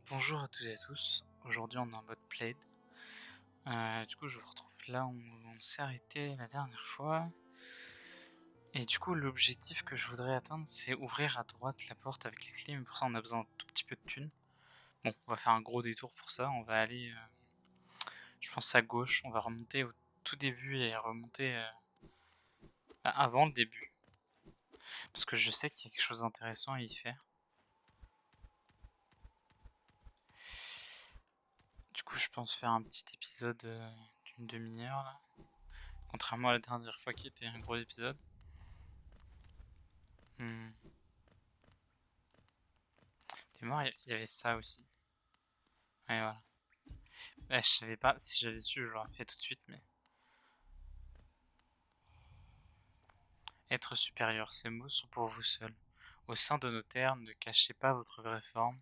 Bonjour à toutes et à tous, aujourd'hui on est en mode Played. Du coup je vous retrouve là où on s'est arrêté la dernière fois. Et du coup l'objectif que je voudrais atteindre c'est ouvrir à droite la porte avec les clés, mais pour ça on a besoin d'un tout petit peu de thunes. Bon, on va faire un gros détour pour ça, on va aller je pense à gauche, on va remonter au tout début et remonter avant le début. Parce que je sais qu'il y a quelque chose d'intéressant à y faire. Du coup je pense faire un petit épisode d'une demi-heure là. Contrairement à la dernière fois qui était un gros épisode. Hmm. T'es mort, il y avait ça aussi. Ouais, voilà. Ouais, je savais pas, si j'avais su, je l'aurais fait tout de suite, mais. Être supérieur, ces mots sont pour vous seuls. Au sein de nos terres, ne cachez pas votre vraie forme,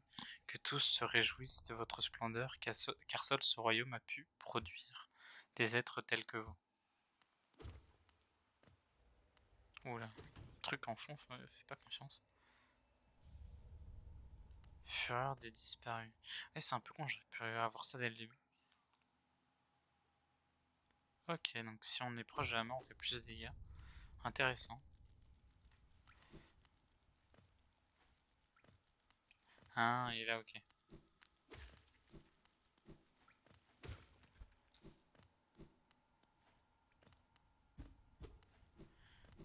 que tous se réjouissent de votre splendeur, car seul ce royaume a pu produire des êtres tels que vous. Oula, truc en fond, fais pas confiance. Fureur des disparus. Ouais, c'est un peu con, j'aurais pu avoir ça dès le début. Ok, donc si on est proche de la mort, on fait plus de dégâts. Intéressant. Ah, il est là, ok.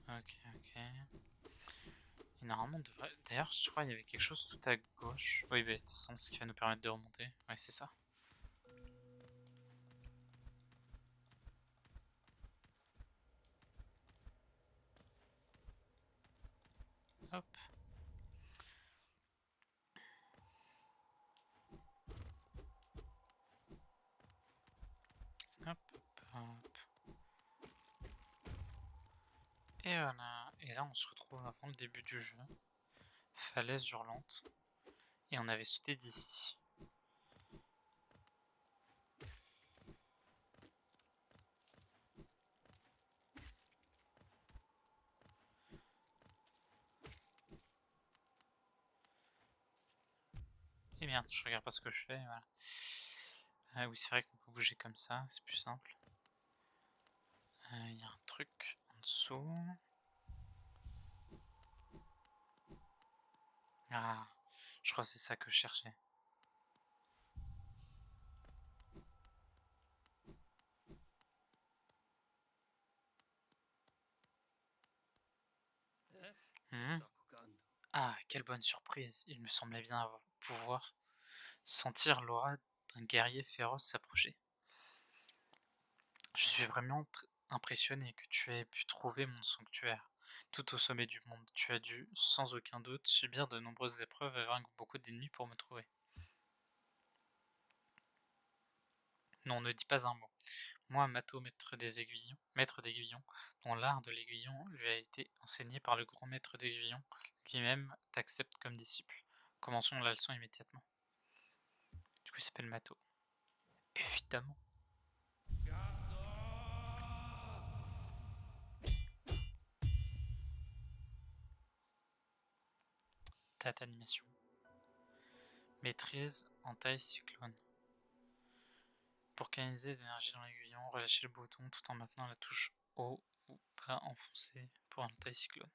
Ok, ok. Et normalement, on devrait. D'ailleurs, je crois qu'il y avait quelque chose tout à gauche. Oui, bah, de toute façon, ce qui va nous permettre de remonter. Ouais, c'est ça. Hop, hop, hop. Et voilà. Et là, on se retrouve avant le début du jeu. Falaise hurlante. Et on avait sauté d'ici. Et merde, je regarde pas ce que je fais. Voilà. Ah oui, c'est vrai qu'on peut bouger comme ça, c'est plus simple. Il y a un truc en dessous. Ah, je crois que c'est ça que je cherchais. Mhm. Ah, quelle bonne surprise. Il me semblait bien pouvoir sentir l'aura d'un guerrier féroce s'approcher. Je suis vraiment impressionné que tu aies pu trouver mon sanctuaire, tout au sommet du monde. Tu as dû, sans aucun doute, subir de nombreuses épreuves et vaincre beaucoup d'ennemis pour me trouver. Non, ne dis pas un mot. Moi, Mato, maître d'aiguillon, dont l'art de l'aiguillon lui a été enseigné par le grand maître d'aiguillon, lui-même t'accepte comme disciple. Commençons la leçon immédiatement. Du coup, il s'appelle Mato. Évidemment. Tat animation. Maîtrise en taille cyclone. Pour canaliser l'énergie dans l'aiguillon, relâchez le bouton tout en maintenant la touche haut ou bas enfoncée pour un taille cyclone.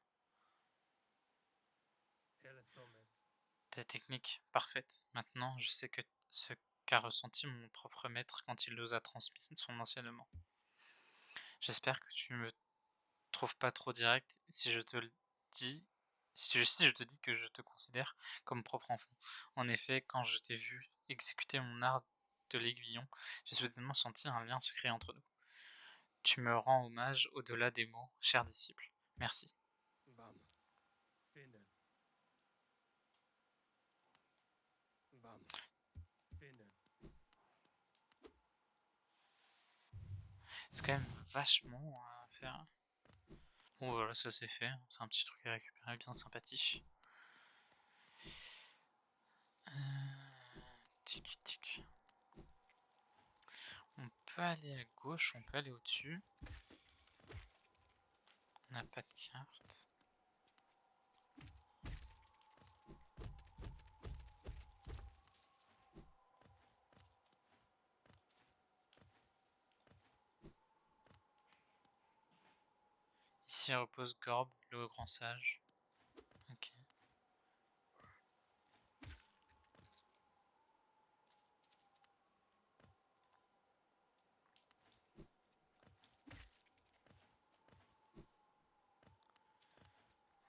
Ta technique parfaite. Maintenant, je sais que ce qu'a ressenti mon propre maître quand il nous a transmis son enseignement. J'espère que tu ne me trouves pas trop direct si je te le dis. Si je te dis que je te considère comme propre enfant. En effet, quand je t'ai vu exécuter mon art de l'aiguillon, j'ai soudainement senti un lien secret entre nous. Tu me rends hommage au-delà des mots, cher disciple. Merci. C'est quand même vachement à faire. Bon voilà, ça c'est fait. C'est un petit truc à récupérer bien sympathique. Tic tic. On peut aller à gauche, on peut aller au-dessus. On n'a pas de carte. Ici repose Gorb, le grand sage. Ok.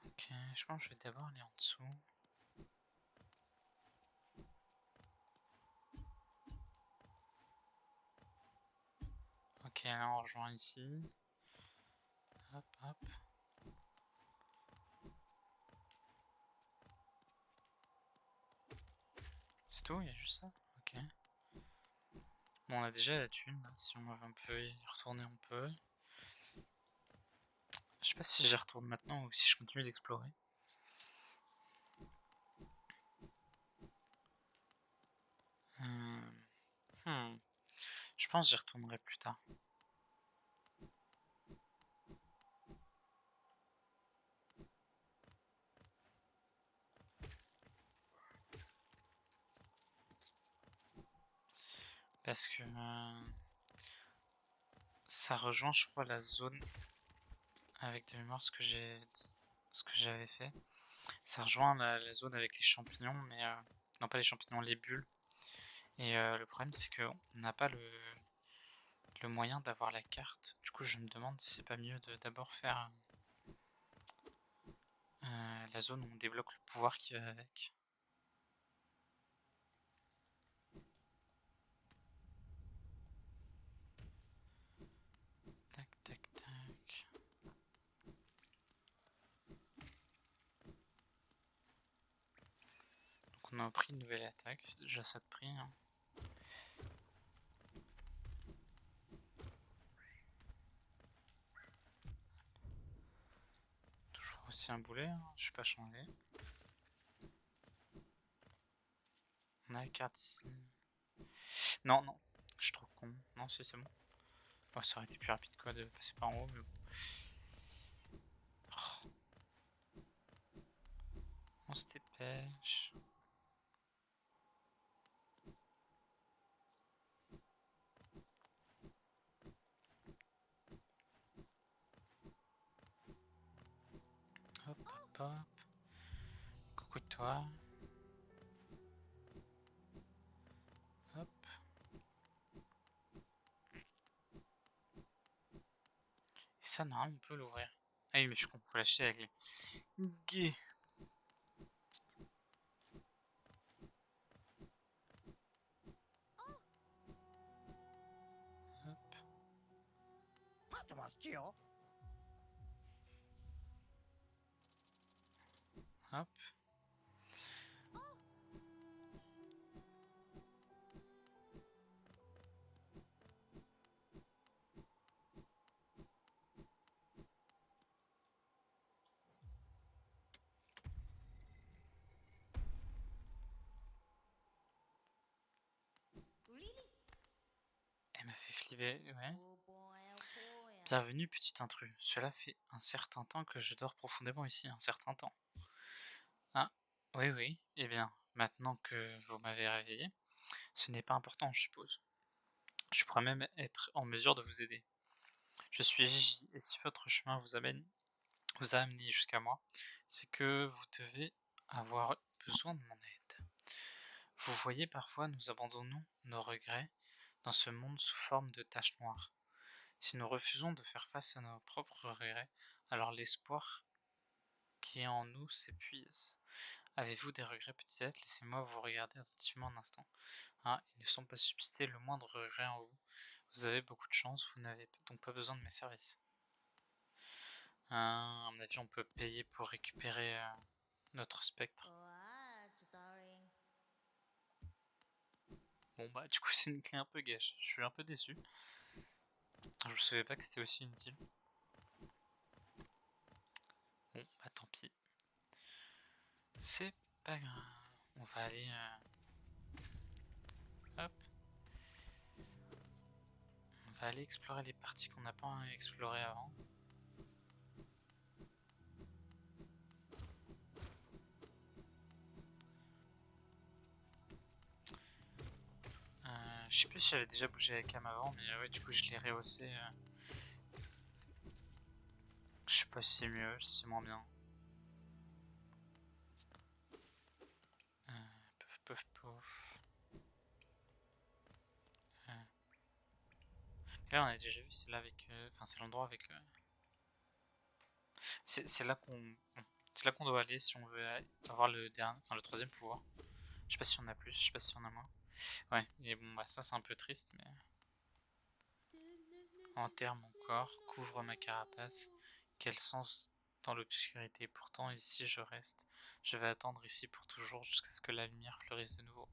Ok, je pense que je vais d'abord aller en dessous. Ok, là on rejoint ici. Hop, hop. C'est tout, il y a juste ça? Ok. Bon, on a déjà la thune, là. Si on peut y retourner, on peut. Je sais pas si j'y retourne maintenant ou si je continue d'explorer. Je pense que j'y retournerai plus tard. Parce que ça rejoint, je crois, la zone avec de mémoire ce que j'avais fait. Ça rejoint la zone avec les champignons, mais non pas les champignons, les bulles. Et le problème c'est qu'on n'a pas le moyen d'avoir la carte. Du coup je me demande si c'est pas mieux de d'abord faire la zone où on débloque le pouvoir qui va avec. Tac tac tac. Donc on a pris une nouvelle attaque, c'est déjà ça de prix. Hein. Toujours aussi un boulet, hein. Je suis pas changé. On a la carte ici. Non, non, je suis trop con. Non, si c'est bon. Oh, ça aurait été plus rapide quoi de passer par en haut, mais bon. Oh, on se dépêche. Hop, hop, hop. Coucou toi. Hop. Et ça, normalement, on peut l'ouvrir. Ah oui, mais je suis con, faut l'acheter avec les... Gay. Hop. Hop. Elle m'a fait flipper, ouais. Bienvenue, petit intrus. Cela fait un certain temps que je dors profondément ici, un certain temps. Ah, oui, oui. Eh bien, maintenant que vous m'avez réveillé, ce n'est pas important, je suppose. Je pourrais même être en mesure de vous aider. Je suis Gigi, et si votre chemin vous a amené jusqu'à moi, c'est que vous devez avoir besoin de mon aide. Vous voyez, parfois nous abandonnons nos regrets dans ce monde sous forme de taches noires. Si nous refusons de faire face à nos propres regrets, alors l'espoir qui est en nous s'épuise. Avez-vous des regrets, petite tête? Laissez-moi vous regarder attentivement un instant. Ah, il ne semble pas subsister le moindre regret en vous. Vous avez beaucoup de chance, vous n'avez donc pas besoin de mes services. À mon avis, on peut payer pour récupérer notre spectre. Bon bah du coup c'est une clé un peu gâche, je suis un peu déçu. Je ne savais pas que c'était aussi inutile. Bon bah tant pis. C'est pas grave. On va aller... hop. On va aller explorer les parties qu'on n'a pas explorées avant. Je sais plus si j'avais déjà bougé la cam avant, mais ouais, du coup je l'ai rehaussé. Je Je sais pas si c'est mieux, si c'est moins bien. Pouf pouf pouf. Là on a déjà vu, c'est là avec... Enfin c'est l'endroit avec... C'est là qu'on... bon, c'est là qu'on doit aller si on veut avoir le dernier... Enfin le troisième pouvoir. Je sais pas si on a plus, je sais pas si on a moins. Ouais, et bon bah ça c'est un peu triste mais... Enterre mon corps, couvre ma carapace. Quel sens dans l'obscurité. Pourtant ici je reste. Je vais attendre ici pour toujours jusqu'à ce que la lumière fleurisse de nouveau.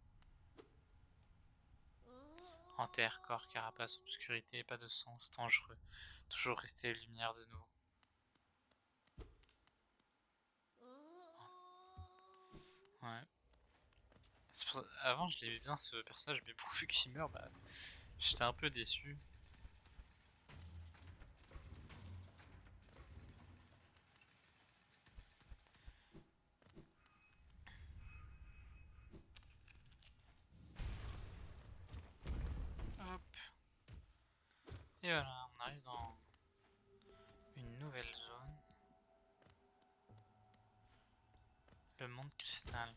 Enterre, corps, carapace, obscurité, pas de sens, dangereux. Toujours rester lumière de nouveau. Ouais. Avant je l'aimais bien ce personnage, mais pourvu qu'il meurt, bah j'étais un peu déçu. Hop. Et voilà, on arrive dans une nouvelle zone. Le monde cristal.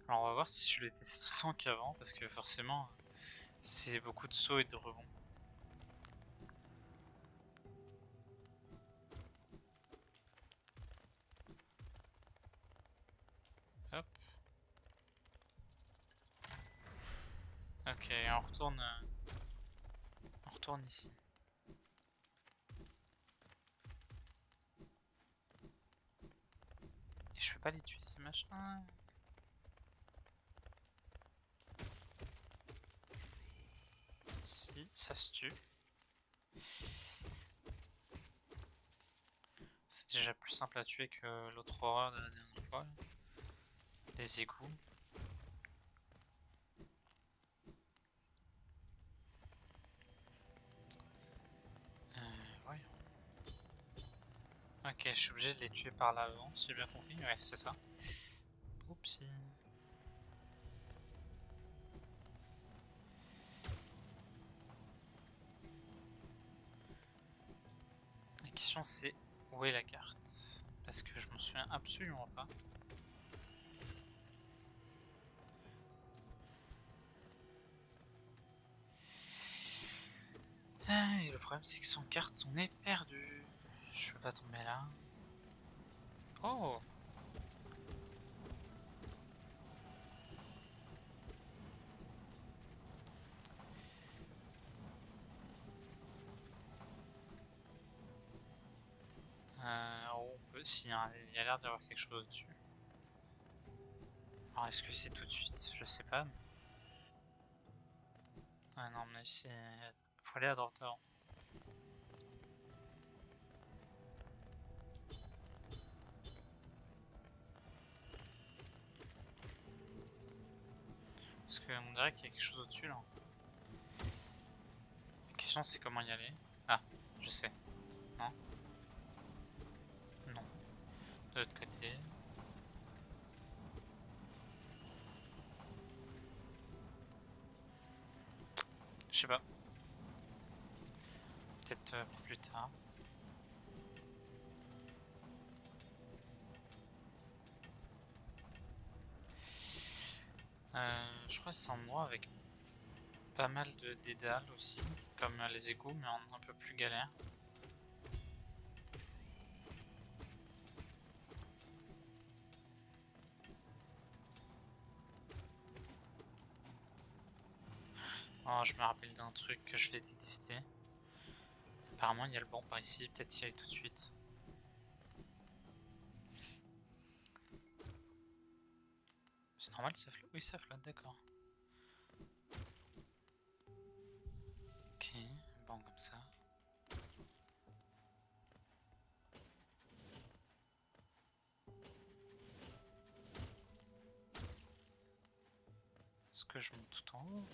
Alors on va voir si je le teste autant qu'avant, parce que forcément c'est beaucoup de sauts et de rebonds. Hop. Ok, on retourne ici. Et je peux pas les tuer ces machins. Si, ça se tue. C'est déjà plus simple à tuer que l'autre horreur de la dernière fois. Les égouts. Voyons. Ok, je suis obligé de les tuer par l'avant, si j'ai bien compris. Ouais, c'est ça. Oupsie. La question c'est où est la carte? Parce que je m'en souviens absolument pas. Ah, et le problème c'est que sans carte on est perdu. Je peux pas tomber là. Oh! On peut, si, hein, il y a l'air d'y avoir quelque chose dessus. Alors est-ce que c'est tout de suite? Je sais pas. Ah non, mais c'est... Faut aller à droite avant. Parce qu'on dirait qu'il y a quelque chose au-dessus là. La question c'est comment y aller. Ah, je sais. Non. Non. De l'autre côté. Je sais pas. Peut-être plus tard. Je crois que c'est un endroit avec pas mal de dédales aussi, comme les égouts, mais en un peu plus galère. Oh, je me rappelle d'un truc que je vais détester. Apparemment, il y a le banc par ici, peut-être y aller tout de suite. C'est normal, ça flotte? Oui, ça flotte, d'accord. Ok, bon, comme ça. Est-ce que je monte tout en haut?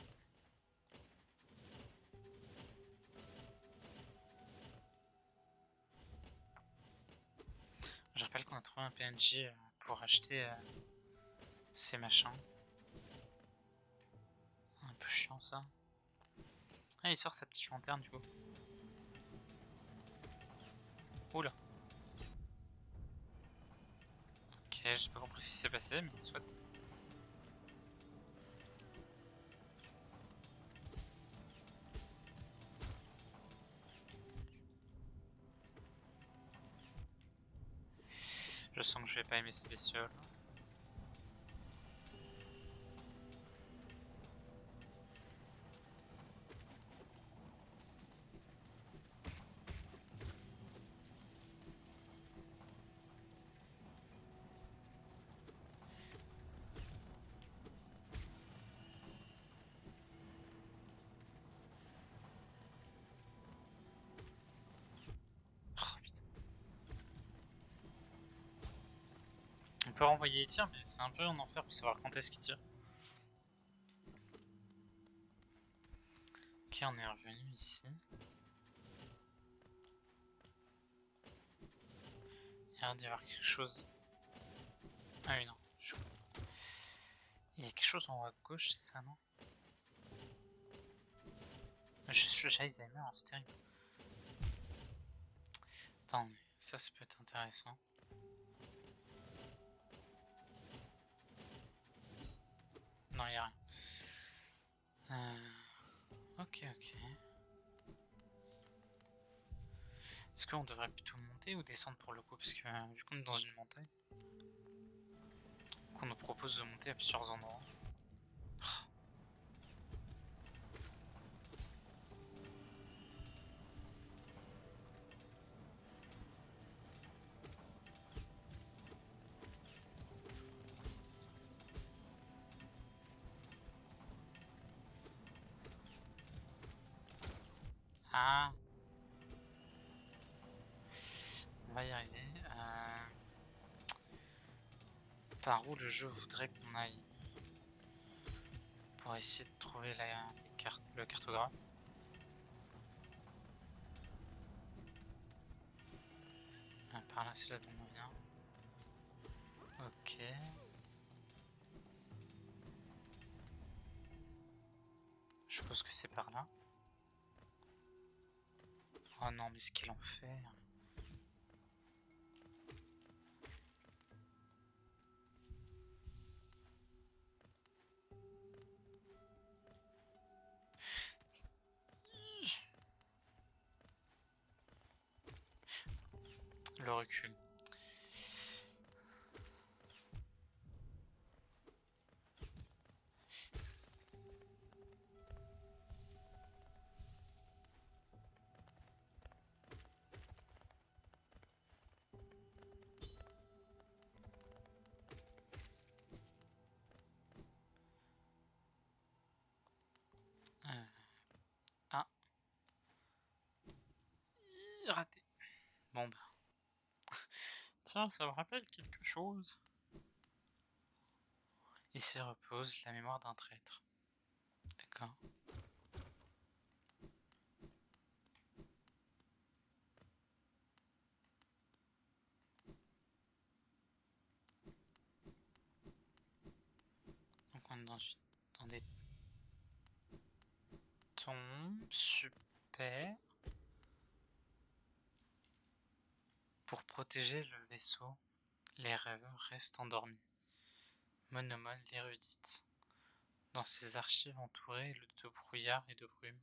Je rappelle qu'on a trouvé un PNJ pour acheter ces machins. Un peu chiant ça. Ah, il sort sa petite lanterne du coup. Oula. Ok, j'ai pas compris ce qui s'est passé, mais soit. Je sens que je vais pas aimer ces bestioles. Oh, putain. On peut renvoyer les tirs, mais c'est un peu un enfer pour savoir quand est-ce qu'il tire. Ok, on est revenu ici. Il y a l'air d'y avoir quelque chose. Ah oui, non. Il y a quelque chose en haut à gauche, c'est ça, non? J'ai Alzheimer, c'est terrible. Attends, mais ça peut être intéressant. Non, il n'y a rien. Ok. Est-ce qu'on devrait plutôt monter ou descendre pour le coup? Parce que vu qu'on est dans une montagne, qu'on nous propose de monter à plusieurs endroits. Ah, on va y arriver. Par où le jeu voudrait qu'on aille pour essayer de trouver le cartographe? Ah, par là, c'est là d'où on vient. Ok. Je suppose que c'est par là. Oh non, mais quel enfer! Le recul. Ah, raté. Bon bah. Tiens, ça me rappelle quelque chose. Ici repose la mémoire d'un traître. D'accord. Donc on est dans des tombes. Super. Pour protéger le vaisseau, les rêveurs restent endormis. Monomole l'érudite. Dans ses archives entourées de brouillard et de brume,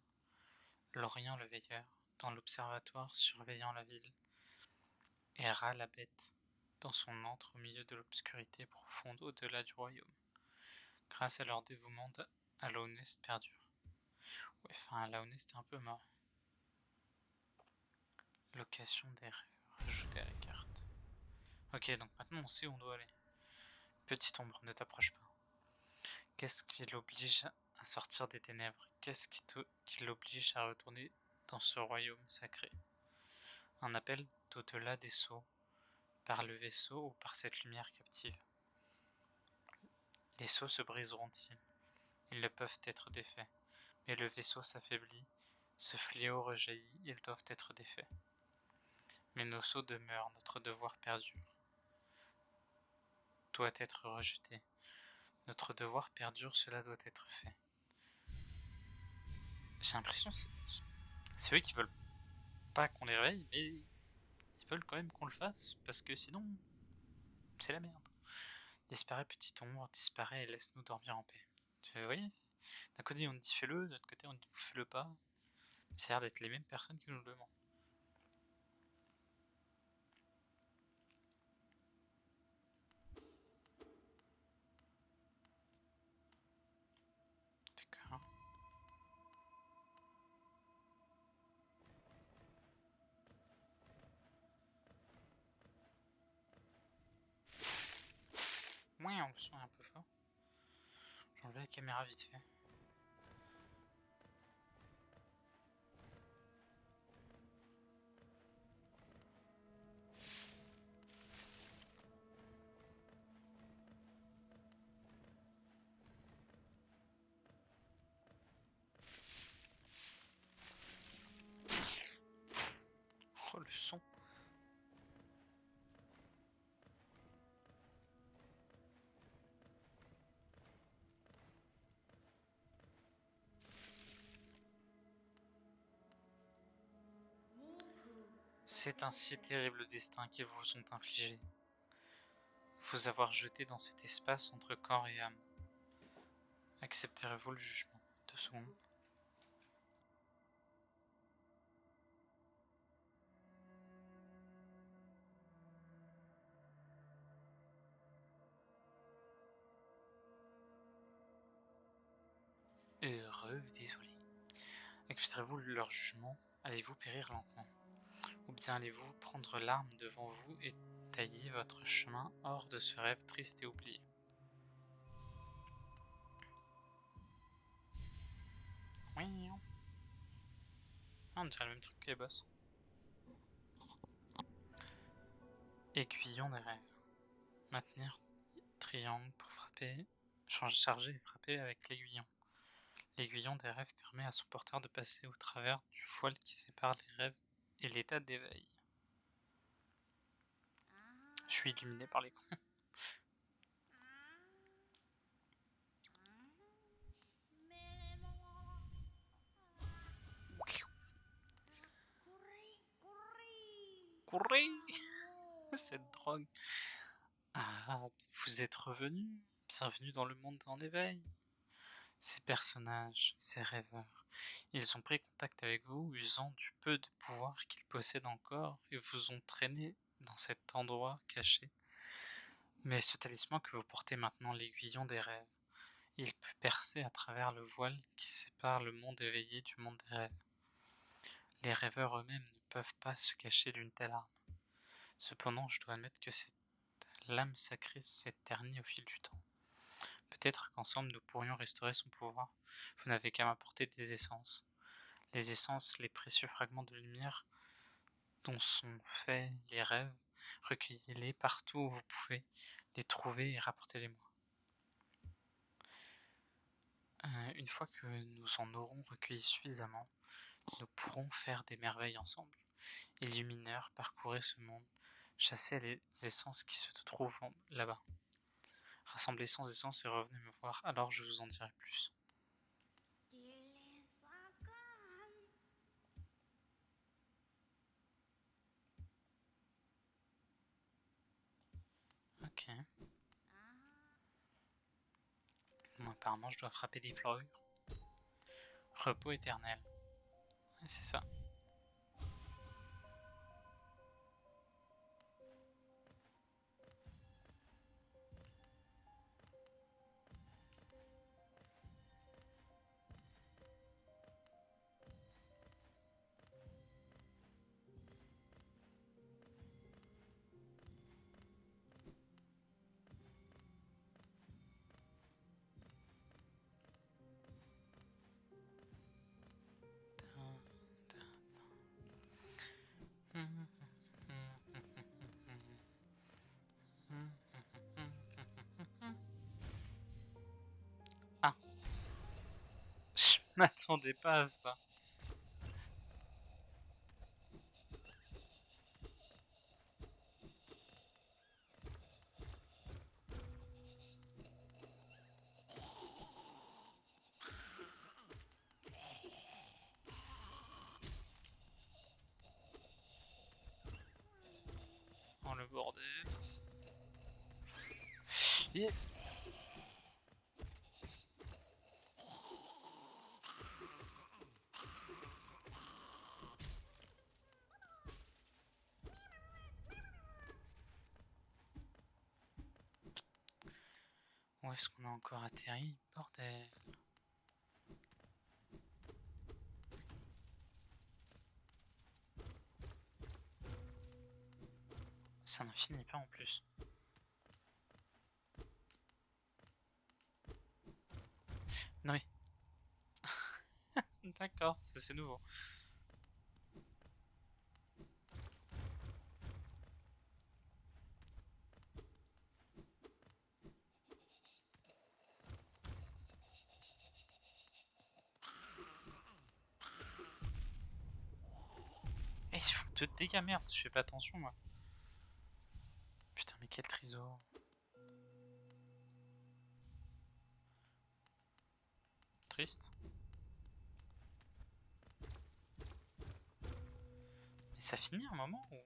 Lorient le veilleur, dans l'observatoire surveillant la ville, erra la bête, dans son antre au milieu de l'obscurité profonde au-delà du royaume. Grâce à leur dévouement, Alaunest perdure. Ouais, enfin, Alaunest est un peu mort. Location des rêveurs, ajouter à la carte. Ok, donc maintenant on sait où on doit aller. Petite ombre, ne t'approche pas. Qu'est-ce qui l'oblige à sortir des ténèbres? Qu'est-ce qui l'oblige à retourner dans ce royaume sacré? Un appel d'au-delà des sceaux, par le vaisseau ou par cette lumière captive. Les sceaux se briseront-ils? Ils ne peuvent être défaits. Mais le vaisseau s'affaiblit, ce fléau rejaillit, ils doivent être défaits. Mais nos sceaux demeurent, notre devoir perdure. Doit être rejeté. Notre devoir perdure, cela doit être fait. J'ai l'impression que c'est eux qui veulent pas qu'on les réveille, mais ils Ils veulent quand même qu'on le fasse, parce que sinon, c'est la merde. Disparaît petite ombre, disparaît et laisse-nous dormir en paix. Vous voyez, d'un côté on dit fais-le, de l'autre côté on dit fais-le pas. Ça a l'air d'être les mêmes personnes qui nous le demandent. D'accord. Ouais, on le son est un peu fort. J'enlève la caméra vite fait. Oh le son. C'est un si terrible destin qu'ils vous ont infligé. Vous avoir jeté dans cet espace entre corps et âme. Accepterez-vous le jugement? 2 secondes. Heureux, désolé. Accepterez-vous leur jugement? Allez-vous périr lentement? Ou bien allez-vous prendre l'arme devant vous et tailler votre chemin hors de ce rêve triste et oublié? Oui, on dirait le même truc que les boss. Aiguillon des rêves. Maintenir triangle pour frapper, charger et frapper avec l'aiguillon. L'aiguillon des rêves permet à son porteur de passer au travers du voile qui sépare les rêves et l'état d'éveil. Je suis illuminé par les cons. Courez! Cette drogue. Ah, vous êtes revenu. Bienvenue dans le monde en éveil. Ces personnages, ces rêveurs, ils ont pris contact avec vous, usant du peu de pouvoir qu'ils possèdent encore, et vous ont traîné dans cet endroit caché. Mais ce talisman que vous portez maintenant, l'aiguillon des rêves, il peut percer à travers le voile qui sépare le monde éveillé du monde des rêves. Les rêveurs eux-mêmes ne peuvent pas se cacher d'une telle arme. Cependant, je dois admettre que cette lame sacrée s'est ternie au fil du temps. Peut-être qu'ensemble nous pourrions restaurer son pouvoir. Vous n'avez qu'à m'apporter des essences. Les essences, les précieux fragments de lumière dont sont faits les rêves, recueillez-les partout où vous pouvez les trouver et rapportez-les-moi. Une fois que nous en aurons recueilli suffisamment, nous pourrons faire des merveilles ensemble. Illumineurs, parcourez ce monde, chassez les essences qui se trouvent là-bas. Rassemblez sans essence et revenez me voir, alors je vous en dirai plus. Ok. Moi, apparemment, je dois frapper des fleurs. Repos éternel. Ouais, c'est ça. Ah, je m'attendais pas à ça. bordel. Et... Où est-ce qu'on a encore atterri, bordel? Ça n'en finit pas en plus. Non mais... D'accord, ça c'est nouveau. Eh, il faut te dégâts, merde, je fais pas attention moi. Putain, mais quel triso. Triste. Mais ça finit un moment ou...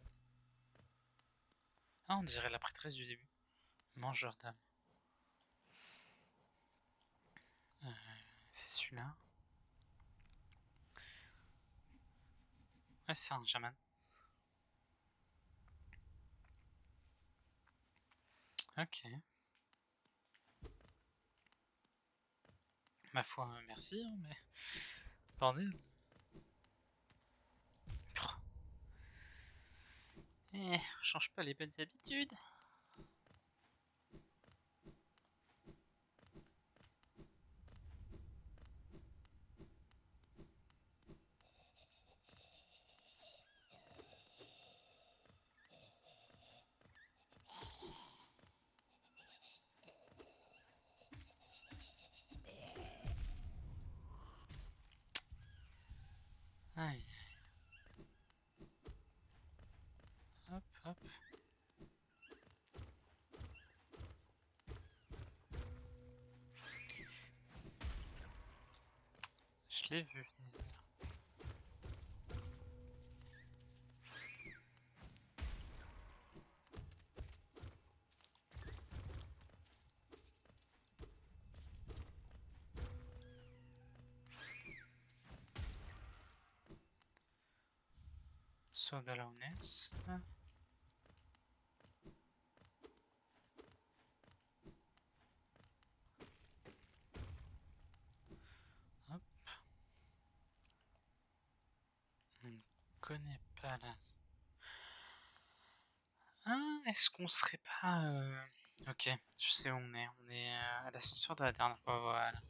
Ah, on dirait la prêtresse du début. Mangeur d'âme. C'est celui-là. Ouais, c'est un chaman. Ok. Ma foi, merci, hein, mais... Bordel. Eh, change pas les bonnes habitudes. Aïe. Hop, hop. Je l'ai vu venir. Saut de la honest. Hop. On ne connaît pas la... Ah, est-ce qu'on serait pas... Ok, je sais où on est. On est à l'ascenseur de la dernière fois, voilà.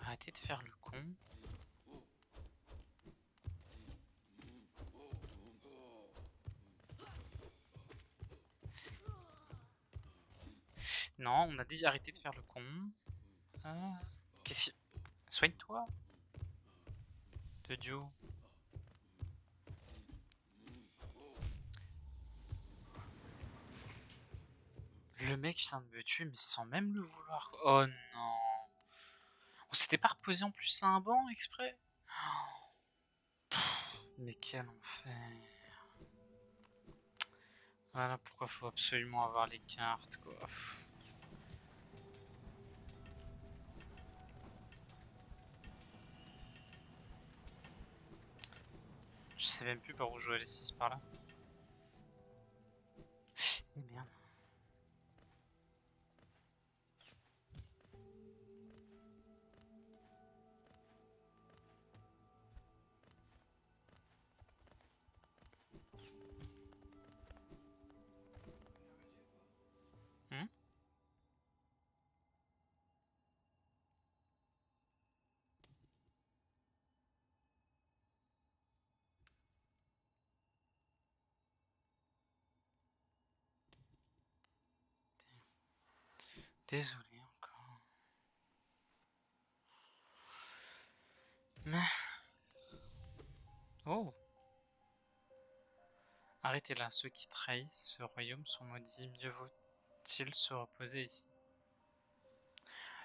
On va arrêter de faire le con. Non, on a dit arrêter de faire le con. Ah, qu'est-ce que... Soigne-toi. De Dio. Le mec vient de me tuer, mais sans même le vouloir. Oh non. On s'était pas reposé en plus à un banc exprès. Mais quel enfer. Voilà pourquoi faut absolument avoir les cartes, quoi. Je sais même plus par où jouer les 6 par là. Et merde. Hmm. Désolé encore. Mais... Oh. Arrêtez là, ceux qui trahissent ce royaume sont maudits, mieux vaut-il se reposer ici.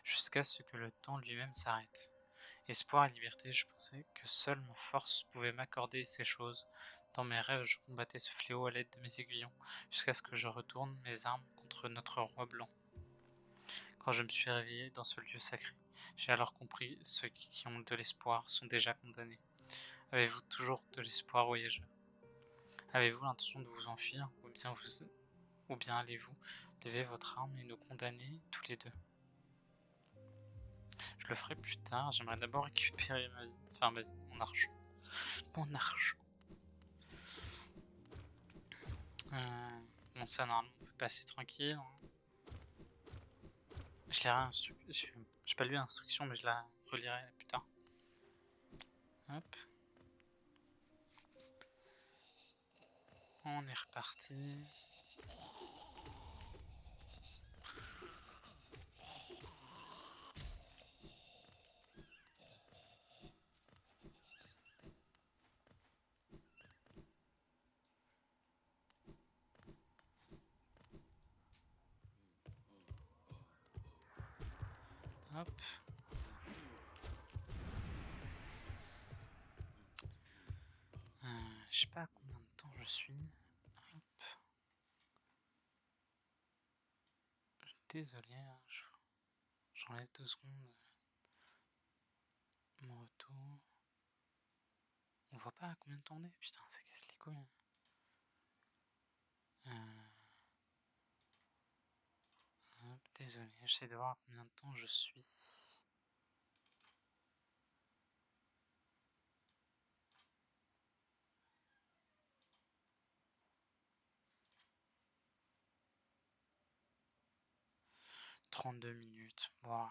jusqu'à ce que le temps lui-même s'arrête. Espoir et liberté, je pensais que seule ma force pouvait m'accorder ces choses. Dans mes rêves, je combattais ce fléau à l'aide de mes aiguillons, jusqu'à ce que je retourne mes armes contre notre roi blanc. Quand je me suis réveillé dans ce lieu sacré, j'ai alors compris ceux qui ont de l'espoir sont déjà condamnés. Avez-vous toujours de l'espoir, voyageur? Avez-vous l'intention de vous enfuir, ou bien allez-vous lever votre arme et nous condamner tous les deux? Je le ferai plus tard, j'aimerais d'abord récupérer ma vie, enfin ma vie, mon argent. Mon argent. Bon, ça, normalement, on peut passer tranquille, hein. Je lirai j'ai pas lu l'instruction, mais je la relirai plus tard. Hop. On est reparti. Hop. Je sais pas à combien de temps je suis. Hop. Désolé, hein, j'enlève 2 secondes. Mon retour. On voit pas à combien de temps on est. Putain, ça casse les couilles. Hop, désolé, j'essaie de voir à combien de temps je suis. 32 minutes. Bon,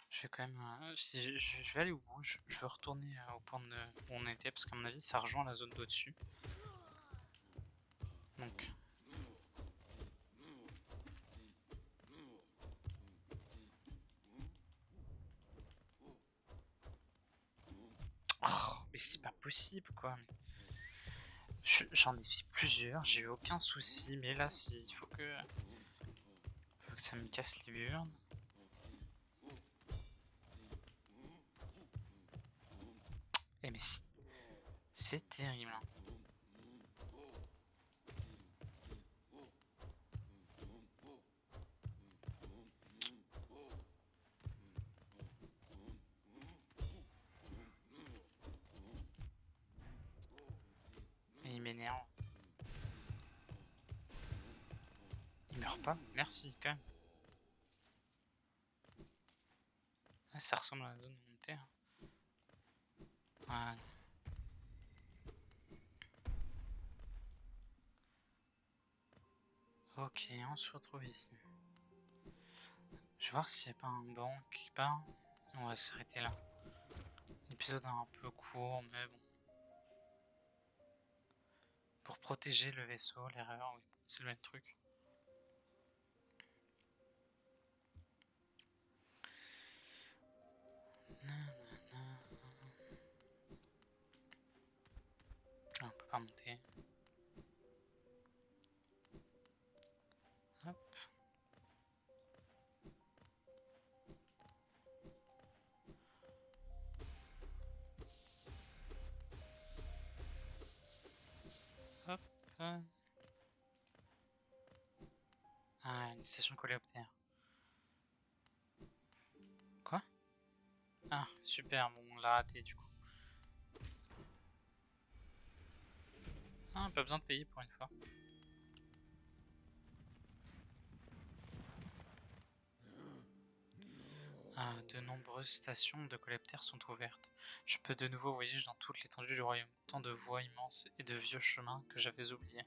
je vais quand même. Je vais aller au bout. Je veux retourner au point où on était parce qu'à mon avis, ça rejoint la zone d'au-dessus. Donc. Oh, mais c'est pas possible quoi. J'en ai fait plusieurs, j'ai eu aucun souci, mais là, il faut que ça me casse les burnes. Eh mais c'est terrible, hein. Et il m'énerve. Il meurt pas? Merci quand même. Ah, ça ressemble à la zone où on était, hein. Voilà. Ok, on se retrouve ici. Je vais voir s'il n'y a pas un banc quelque part. On va s'arrêter là. L'épisode est un peu court, mais bon. Pour protéger le vaisseau, l'erreur, oui, c'est le même truc. Ah, on peut pas monter. Hop. Hop. Ah, une station coléoptère. Quoi? Ah, super, bon, on l'a raté du coup. Ah, pas besoin de payer pour une fois. Ah, de nombreuses stations de coléoptères sont ouvertes. Je peux de nouveau voyager dans toute l'étendue du royaume. Tant de voies immenses et de vieux chemins que j'avais oubliés.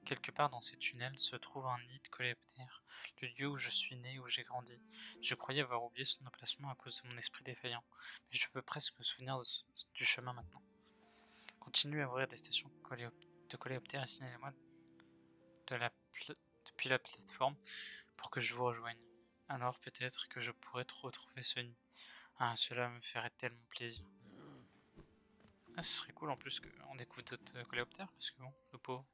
Quelque part dans ces tunnels se trouve un nid de coléoptères, le lieu où je suis né, où j'ai grandi. Je croyais avoir oublié son emplacement à cause de mon esprit défaillant, mais je peux presque me souvenir du chemin maintenant. Continuez à ouvrir des stations de coléoptères et signalez-moi depuis la plateforme pour que je vous rejoigne. Alors peut-être que je pourrais retrouver ce nid. Ah, cela me ferait tellement plaisir. Ah, ce serait cool en plus qu'on découvre d'autres coléoptères, parce que bon, le pauvre.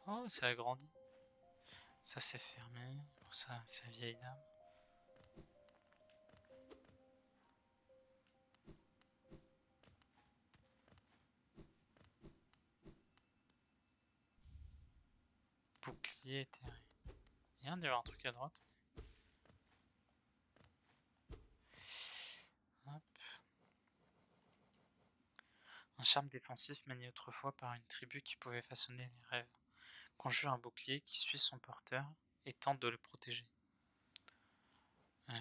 Oh, ça a grandi. Ça c'est fermé. Bon, ça c'est la vieille dame. Bouclier éthéré. Il y a un truc à droite. Hop. Un charme défensif manié autrefois par une tribu qui pouvait façonner les rêves. Conjure un bouclier qui suit son porteur et tente de le protéger.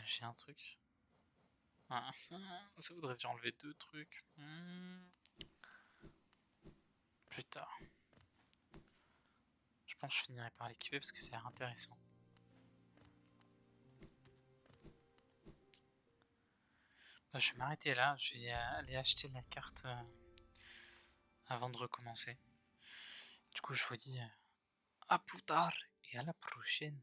J'ai un truc. Ah, ça voudrait dire enlever 2 trucs. Plus tard. Je pense que je finirai par l'équiper parce que c'est intéressant. Bah, je vais m'arrêter là. Je vais aller acheter la carte avant de recommencer. Du coup, je vous dis à plus tard et à la prochaine.